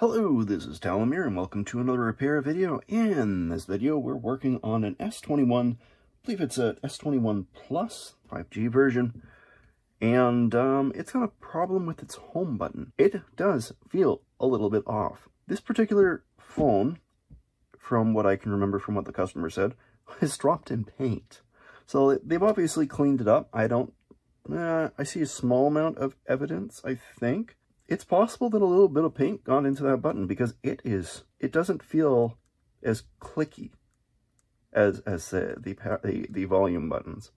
Hello, this is Talamir and welcome to another repair video. In this video, we're working on an S21, I believe it's a S21 Plus 5G version, and it's got a problem with its home button. It does feel a little bit off. This particular phone, from what I can remember from what the customer said, is dropped in paint. So they've obviously cleaned it up. I see a small amount of evidence, I think. It's possible that a little bit of paint got into that button because it doesn't feel as clicky as the volume buttons.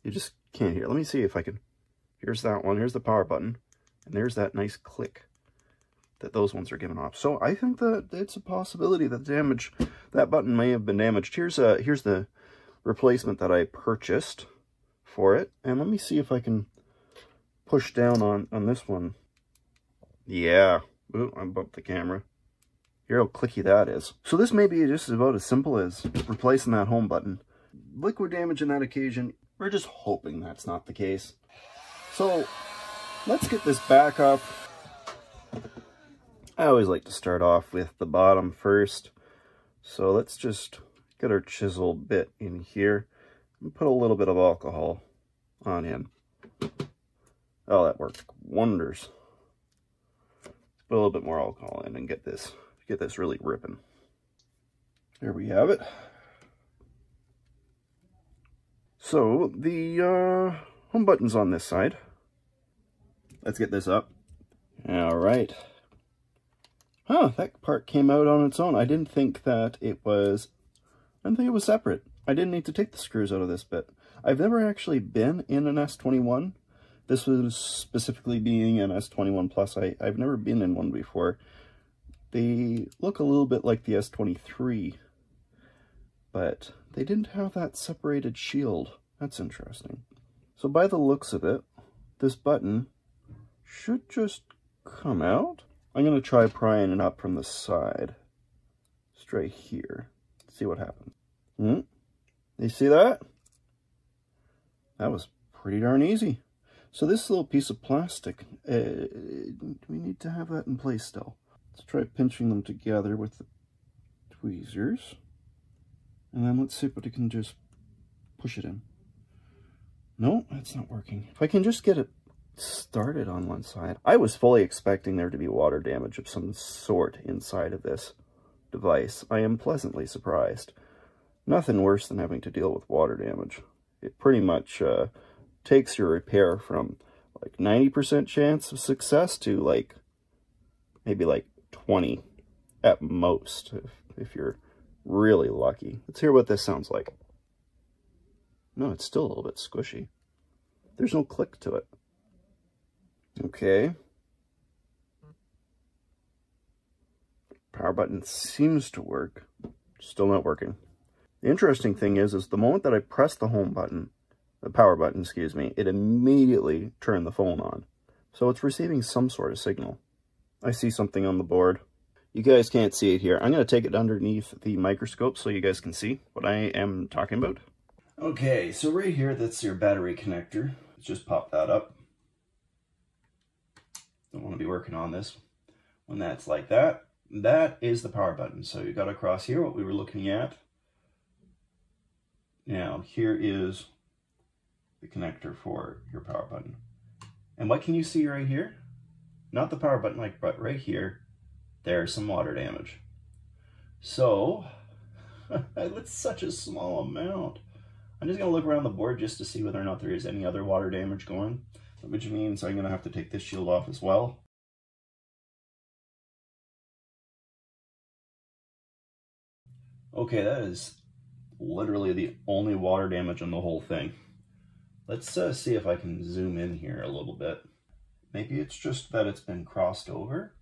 You just can't hear. Let me see if I can. Here's that one. Here's the power button. And there's that nice click that those ones are giving off. So I think that it's a possibility that that button may have been damaged. Here's the replacement that I purchased for it. And let me see if I can push down on this one. Yeah, ooh, I bumped the camera. Hear how clicky that is. So this may be just about as simple as replacing that home button. Liquid damage on that occasion, we're just hoping that's not the case. So let's get this back up. I always like to start off with the bottom first. So let's just get our chisel bit in here and put a little bit of alcohol on him. Oh, that worked wonders. Put a little bit more alcohol in and get this really ripping. There we have it. So the home button's on this side. Let's get this up. All right. Huh, that part came out on its own. I didn't think it was separate. I didn't need to take the screws out of this bit. I've never actually been in an S21. This was specifically being an S21 Plus. I've never been in one before. They look a little bit like the S23, but they didn't have that separated shield. That's interesting. So by the looks of it, this button should just come out. I'm going to try prying it up from the side. Straight here. See what happens. You see that? That was pretty darn easy. So this little piece of plastic, we need to have that in place still. Let's try pinching them together with the tweezers. And then let's see if we can just push it in. No, that's not working. If I can just get it started on one side. I was fully expecting there to be water damage of some sort inside of this device. I am pleasantly surprised. Nothing worse than having to deal with water damage. It pretty much takes your repair from like 90% chance of success to like maybe like 20 at most if you're really lucky. Let's hear what this sounds like. No, it's still a little bit squishy. There's no click to it. Okay. Power button seems to work. Still not working. The interesting thing is the moment that I press the home button, the power button, excuse me, it immediately turned the phone on. So it's receiving some sort of signal. I see something on the board. You guys can't see it here. I'm going to take it underneath the microscope so you guys can see what I am talking about. Okay, so right here, that's your battery connector. Let's just pop that up. Don't want to be working on this when that's like that. That is the power button. So you got across here what we were looking at. Now, here is the connector for your power button. And what can you see right here? Not the power button, but right here, there's some water damage. So, it's such a small amount. I'm just gonna look around the board just to see whether or not there is any other water damage going, which means I'm gonna have to take this shield off as well. Okay, that is literally the only water damage on the whole thing. Let's see if I can zoom in here a little bit. Maybe it's just that it's been crossed over.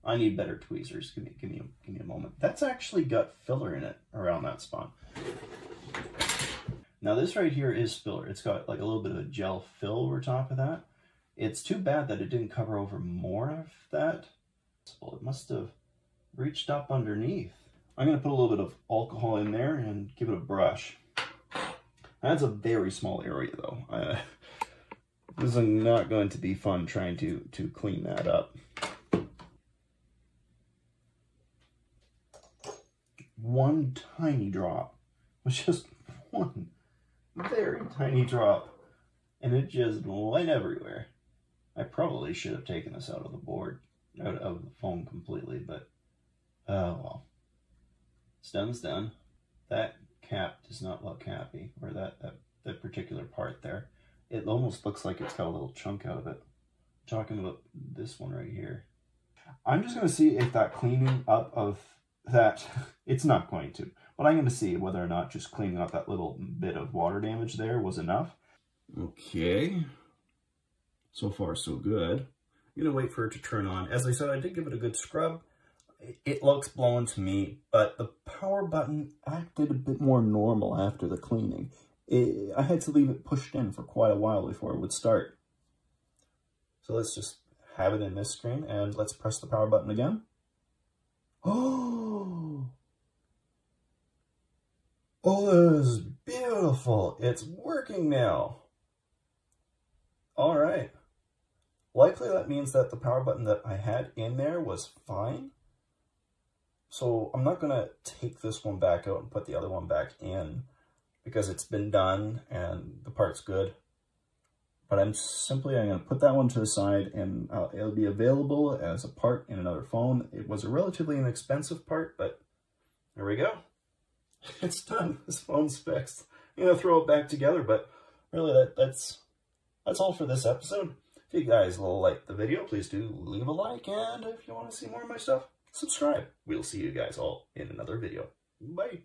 I need better tweezers. Give me a moment. That's actually got filler in it around that spot. Now this right here is filler. It's got like a little bit of a gel fill over top of that. It's too bad that it didn't cover over more of that. Well, it must have reached up underneath. I'm going to put a little bit of alcohol in there and give it a brush. That's a very small area though. This is not going to be fun trying to clean that up. one tiny drop. It was just one very tiny drop. And it just went everywhere. I probably should have taken this out of the board, out of the foam completely, but oh well. It's done is done. That cap does not look happy, or that particular part there. It almost looks like it's got a little chunk out of it. I'm talking about this one right here. I'm just going to see if that cleaning up of that, it's not going to, but I'm going to see whether or not just cleaning up that little bit of water damage there was enough. Okay. So far, so good. I'm going to wait for it to turn on. As I said, I did give it a good scrub. It looks blown to me, but the power button acted a bit more normal after the cleaning. I had to leave it pushed in for quite a while before it would start. So let's just have it in this screen, and let's press the power button again. Oh, this is beautiful. It's working now. All right. Likely that means that the power button that I had in there was fine. So I'm not going to take this one back out and put the other one back in because it's been done and the part's good. But I'm going to put that one to the side, and it'll be available as a part in another phone. It was a relatively inexpensive part, but there we go. It's done. This phone's fixed. I'm going to throw it back together, but really that's all for this episode. If you guys like the video, please do leave a like, and if you want to see more of my stuff, subscribe. We'll see you guys all in another video. Bye.